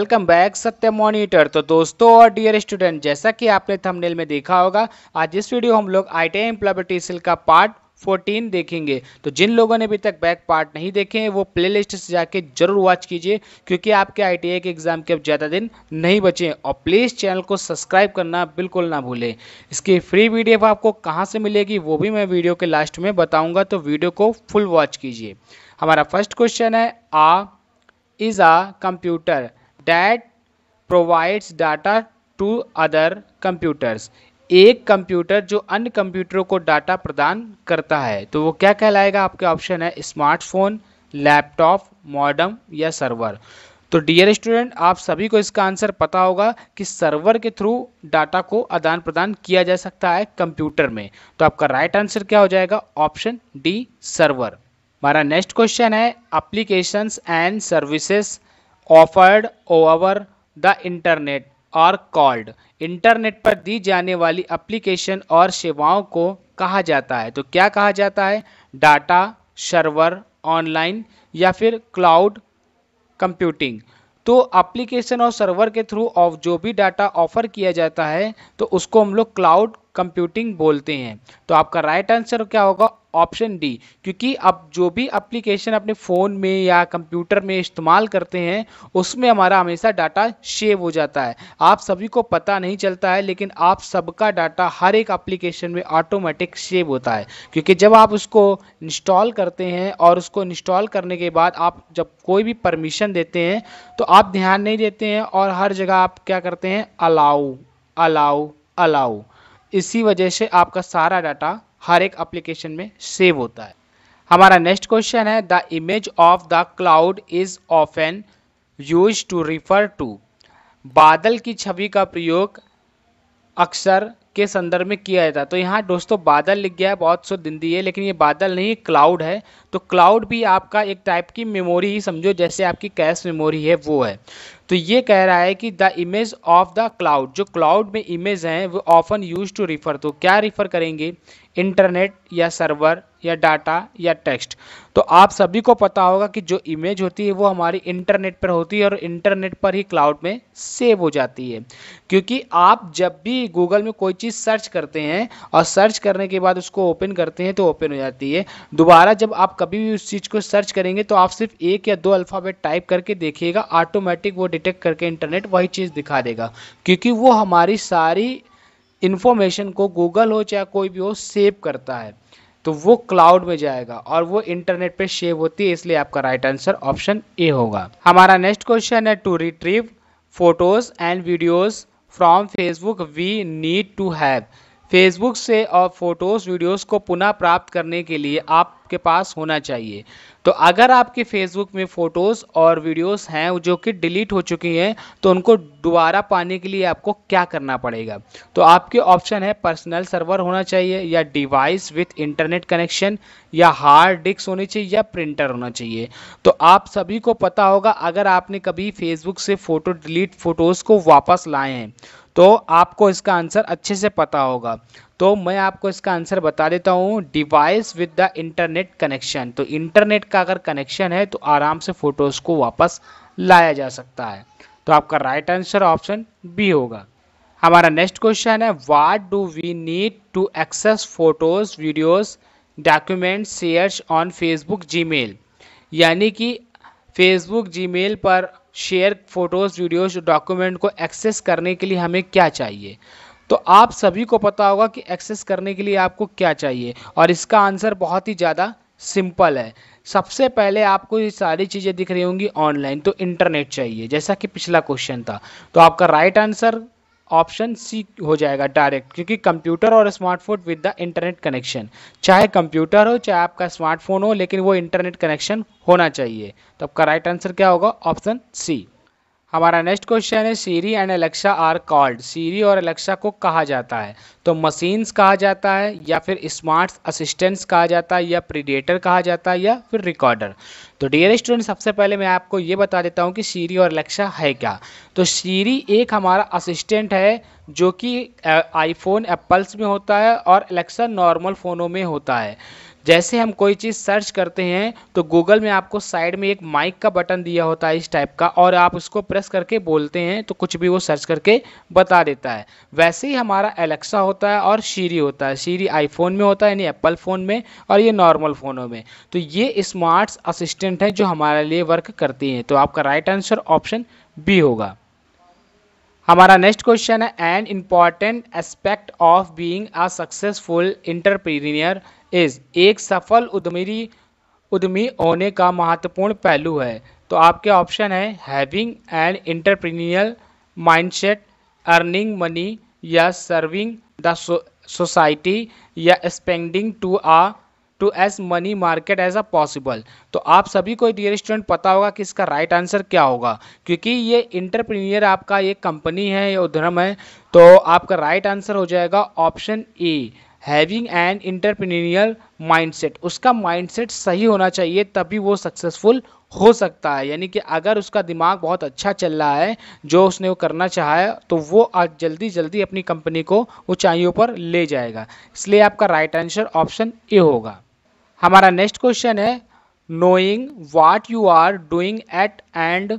Welcome back सत्य monitor. तो दोस्तों और डियर स्टूडेंट, जैसा कि आपने थंबनेल में देखा होगा, आज इस वीडियो हम लोग ITI एम्प्लॉयबिलिटी स्किल का पार्ट 14 देखेंगे। तो जिन लोगों ने अभी तक बैक पार्ट नहीं देखे हैं वो प्लेलिस्ट से जाके जरूर वॉच कीजिए, क्योंकि आपके ITI के एग्जाम के अब ज़्यादा दिन नहीं बचे हैं। और प्लीज़ चैनल को सब्सक्राइब करना बिल्कुल ना भूलें। इसकी फ्री PDF आपको कहाँ से मिलेगी वो भी मैं वीडियो के लास्ट में बताऊँगा, तो वीडियो को फुल वॉच कीजिए। हमारा फर्स्ट क्वेश्चन है, is a computer that provides data to other computers। एक कंप्यूटर जो अन्य कंप्यूटरों को डाटा प्रदान करता है, तो वो क्या कहलाएगा? आपके ऑप्शन है स्मार्टफोन, लैपटॉप, मॉडेम या सर्वर। तो डियर स्टूडेंट, आप सभी को इसका आंसर पता होगा कि सर्वर के थ्रू डाटा को आदान प्रदान किया जा सकता है कंप्यूटर में। तो आपका राइट आंसर क्या हो जाएगा? Option D, server. हमारा नेक्स्ट क्वेश्चन है, applications and services offered over the internet और कॉल्ड। इंटरनेट पर दी जाने वाली एप्लीकेशन और सेवाओं को कहा जाता है, तो क्या कहा जाता है? डाटा, सर्वर, ऑनलाइन या फिर क्लाउड कंप्यूटिंग। तो एप्लीकेशन और सर्वर के थ्रू जो भी डाटा ऑफर किया जाता है तो उसको हम लोग क्लाउड कंप्यूटिंग बोलते हैं। तो आपका राइट आंसर क्या होगा? ऑप्शन डी, क्योंकि अब जो भी एप्लीकेशन अपने फ़ोन में या कंप्यूटर में इस्तेमाल करते हैं उसमें हमारा हमेशा डाटा सेव हो जाता है। आप सभी को पता नहीं चलता है, लेकिन आप सबका डाटा हर एक एप्लीकेशन में ऑटोमेटिक सेव होता है, क्योंकि जब आप उसको इंस्टॉल करते हैं और उसको इंस्टॉल करने के बाद आप जब कोई भी परमिशन देते हैं तो आप ध्यान नहीं देते हैं और हर जगह आप क्या करते हैं? Allow allow allow. इसी वजह से आपका सारा डाटा हर एक एप्लीकेशन में सेव होता है। हमारा नेक्स्ट क्वेश्चन है, the image of the cloud is often used to refer to. बादल की छवि का प्रयोग अक्सर के संदर्भ में किया जाता है। तो यहाँ दोस्तों बादल लिख गया है, बहुत शुद्ध हिंदी है, लेकिन ये बादल नहीं, क्लाउड है। तो क्लाउड भी आपका एक टाइप की मेमोरी ही समझो, जैसे आपकी कैश मेमोरी है वो है। तो ये कह रहा है कि the image of the cloud, जो क्लाउड में इमेज हैं वो ऑफन यूज टू रिफर, तो क्या रिफर करेंगे? इंटरनेट या सर्वर या डाटा या टेक्स्ट। तो आप सभी को पता होगा कि जो इमेज होती है वो हमारी इंटरनेट पर होती है और इंटरनेट पर ही क्लाउड में सेव हो जाती है। क्योंकि आप जब भी गूगल में कोई चीज़ सर्च करते हैं और सर्च करने के बाद उसको ओपन करते हैं तो ओपन हो जाती है। दोबारा जब आप कभी भी उस चीज़ को सर्च करेंगे तो आप सिर्फ एक या दो अल्फ़ाबेट टाइप करके देखिएगा, ऑटोमेटिक वो डिटेक्ट करके इंटरनेट वही चीज़ दिखा देगा, क्योंकि वो हमारी सारी इन्फॉर्मेशन को गूगल हो चाहे कोई भी हो सेव करता है। तो वो क्लाउड में जाएगा और वो इंटरनेट पे सेव होती है, इसलिए आपका राइट आंसर ऑप्शन ए होगा। हमारा नेक्स्ट क्वेश्चन है, to retrieve photos and videos from Facebook we need to have. Facebook से और फोटोज़ वीडियोज़ को पुनः प्राप्त करने के लिए आपके पास होना चाहिए। तो अगर आपके फेसबुक में फ़ोटोज़ और वीडियोज़ हैं जो कि डिलीट हो चुकी हैं तो उनको दोबारा पाने के लिए आपको क्या करना पड़ेगा? तो आपके ऑप्शन है, पर्सनल सर्वर होना चाहिए या डिवाइस विथ इंटरनेट कनेक्शन या हार्ड डिस्क होनी चाहिए या प्रिंटर होना चाहिए। तो आप सभी को पता होगा, अगर आपने कभी फेसबुक से फ़ोटो डिलीट फ़ोटोज़ को वापस लाए हैं तो आपको इसका आंसर अच्छे से पता होगा। तो मैं आपको इसका आंसर बता देता हूँ, device with the internet connection. तो इंटरनेट का अगर कनेक्शन है तो आराम से फ़ोटोज़ को वापस लाया जा सकता है। तो आपका राइट आंसर ऑप्शन बी होगा। हमारा नेक्स्ट क्वेश्चन है, what do we need to access photos videos documents shares on Facebook Gmail. यानी कि फेसबुक जीमेल पर शेयर फोटोज़ वीडियोज़ डॉक्यूमेंट को एक्सेस करने के लिए हमें क्या चाहिए? तो आप सभी को पता होगा कि एक्सेस करने के लिए आपको क्या चाहिए, और इसका आंसर बहुत ही ज़्यादा सिंपल है। सबसे पहले आपको ये सारी चीज़ें दिख रही होंगी ऑनलाइन, तो इंटरनेट चाहिए, जैसा कि पिछला क्वेश्चन था। तो आपका राइट आंसर ऑप्शन सी हो जाएगा डायरेक्ट, क्योंकि कंप्यूटर और smartphone with the internet connection, चाहे कंप्यूटर हो चाहे आपका स्मार्टफोन हो, लेकिन वो इंटरनेट कनेक्शन होना चाहिए। तो आपका राइट आंसर क्या होगा? Option C. हमारा नेक्स्ट क्वेश्चन है, Siri and Alexa are called. Siri और एलेक्सा को कहा जाता है, तो मशीन्स कहा जाता है या फिर स्मार्ट असिस्टेंट्स कहा जाता है या प्रीडेटर कहा जाता है या फिर रिकॉर्डर। तो डियर स्टूडेंट, सबसे पहले मैं आपको ये बता देता हूँ कि सीरी और एलेक्सा है क्या। तो सीरी एक हमारा असिस्टेंट है जो कि आईफोन एप्पल्स में होता है और एलेक्सा नॉर्मल फ़ोनों में होता है। जैसे हम कोई चीज़ सर्च करते हैं तो गूगल में आपको साइड में एक माइक का बटन दिया होता है इस टाइप का, और आप उसको प्रेस करके बोलते हैं तो कुछ भी वो सर्च करके बता देता है। वैसे ही हमारा एलेक्सा होता है और सीरी होता है। सीरी आईफोन में होता है यानी एप्पल फ़ोन में, और ये नॉर्मल फ़ोनों में। तो ये स्मार्ट असिस्टेंट है जो हमारे लिए वर्क करती हैं। तो आपका राइट आंसर ऑप्शन बी होगा। हमारा नेक्स्ट क्वेश्चन है, an important aspect of being a successful entrepreneur is, एक सफल उद्यमी होने का महत्वपूर्ण पहलू है। तो आपके ऑप्शन है having an entrepreneurial mindset, earning money, या सर्विंग द सोसाइटी, या spending to as money market as a possible. तो आप सभी को डियर स्टूडेंट पता होगा कि इसका राइट आंसर क्या होगा, क्योंकि ये इंटरप्रीनियर आपका एक कंपनी है, ये उद्यम है। तो आपका राइट आंसर हो जाएगा option A, having an entrepreneur mindset. उसका माइंडसेट सही होना चाहिए तभी वो सक्सेसफुल हो सकता है। यानी कि अगर उसका दिमाग बहुत अच्छा चल रहा है, जो उसने वो करना चाहा है, तो वो आज जल्दी जल्दी अपनी कंपनी को ऊंचाइयों पर ले जाएगा। इसलिए आपका राइट आंसर ऑप्शन ए होगा। हमारा नेक्स्ट क्वेश्चन है, knowing what you are doing at and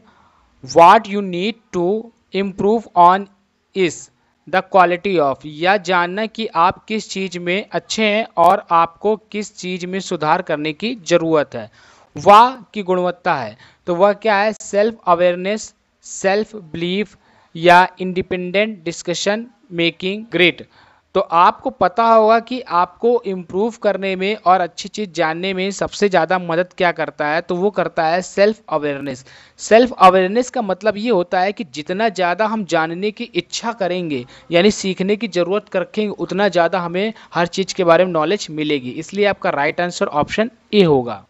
what you need to improve on is the quality of, या जानना कि आप किस चीज़ में अच्छे हैं और आपको किस चीज़ में सुधार करने की ज़रूरत है। वह की गुणवत्ता है। तो वह क्या है, सेल्फ अवेयरनेस, सेल्फ बिलीफ, या इंडिपेंडेंट डिस्कशन मेकिंग ग्रेट। तो आपको पता होगा कि आपको इम्प्रूव करने में और अच्छी चीज़ जानने में सबसे ज़्यादा मदद क्या करता है, तो वो करता है सेल्फ अवेयरनेस। सेल्फ अवेयरनेस का मतलब ये होता है कि जितना ज़्यादा हम जानने की इच्छा करेंगे, यानी सीखने की ज़रूरत रखेंगे, उतना ज़्यादा हमें हर चीज़ के बारे में नॉलेज मिलेगी। इसलिए आपका राइट आंसर ऑप्शन ए होगा।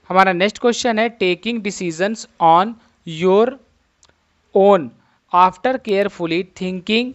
हमारा नेक्स्ट क्वेश्चन है, taking decisions on your own after carefully thinking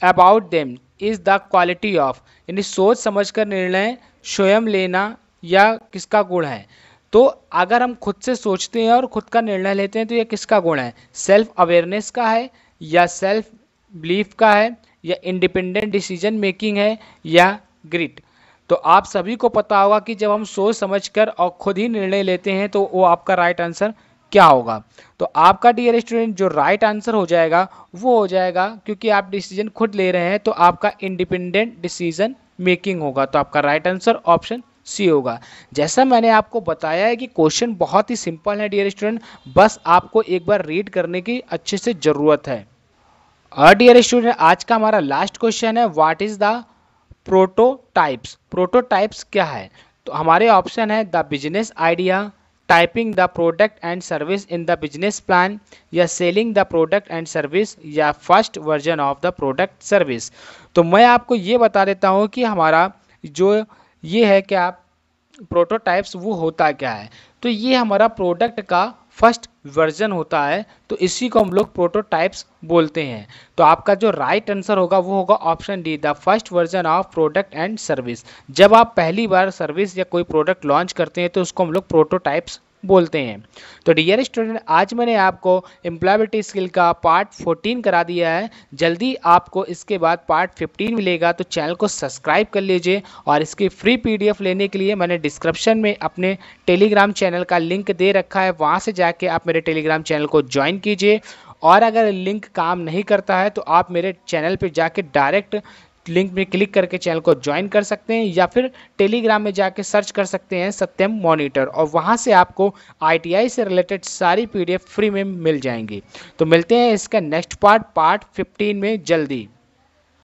about them is the quality of, यानी सोच समझकर निर्णय स्वयं लेना या किसका गुण है। तो अगर हम खुद से सोचते हैं और खुद का निर्णय लेते हैं तो यह किसका गुण है, सेल्फ अवेयरनेस का है, या सेल्फ बिलीफ का है, या इंडिपेंडेंट डिसीजन मेकिंग है, या ग्रिट। तो आप सभी को पता होगा कि जब हम सोच समझकर और खुद ही निर्णय लेते हैं तो वो आपका राइट आंसर क्या होगा। तो आपका डियर स्टूडेंट जो राइट आंसर हो जाएगा वो हो जाएगा, क्योंकि आप डिसीजन खुद ले रहे हैं, तो आपका इंडिपेंडेंट डिसीजन मेकिंग होगा। तो आपका राइट आंसर ऑप्शन सी होगा। जैसा मैंने आपको बताया है कि क्वेश्चन बहुत ही सिंपल है डियर स्टूडेंट, बस आपको एक बार रीड करने की अच्छे से ज़रूरत है। और डियर स्टूडेंट आज का हमारा लास्ट क्वेश्चन है, what is the prototypes. Prototypes क्या है, तो हमारे ऑप्शन है the business idea, typing the product and service in the business plan, या selling the product and service, या first version of the product service. तो मैं आपको ये बता देता हूँ कि हमारा जो ये है क्या प्रोटोटाइप्स वो होता क्या है। तो ये हमारा प्रोडक्ट का फर्स्ट वर्जन होता है, तो इसी को हम लोग प्रोटोटाइप्स बोलते हैं। तो आपका जो राइट आंसर होगा वो होगा option D, the first version of product and service. जब आप पहली बार सर्विस या कोई प्रोडक्ट लॉन्च करते हैं तो उसको हम लोग प्रोटोटाइप्स बोलते हैं। तो डियर स्टूडेंट आज मैंने आपको एम्प्लॉयबिलिटी स्किल का पार्ट 14 करा दिया है। जल्दी आपको इसके बाद पार्ट 15 मिलेगा, तो चैनल को सब्सक्राइब कर लीजिए। और इसकी फ्री पीडीएफ लेने के लिए मैंने डिस्क्रिप्शन में अपने टेलीग्राम चैनल का लिंक दे रखा है, वहाँ से जाके आप मेरे टेलीग्राम चैनल को ज्वाइन कीजिए। और अगर लिंक काम नहीं करता है तो आप मेरे चैनल पर जाके डायरेक्ट लिंक में क्लिक करके चैनल को ज्वाइन कर सकते हैं, या फिर टेलीग्राम में जाके सर्च कर सकते हैं सत्यम मॉनिटर, और वहां से आपको आईटीआई से रिलेटेड सारी पीडीएफ फ्री में मिल जाएंगी। तो मिलते हैं इसका नेक्स्ट पार्ट 15 में जल्दी।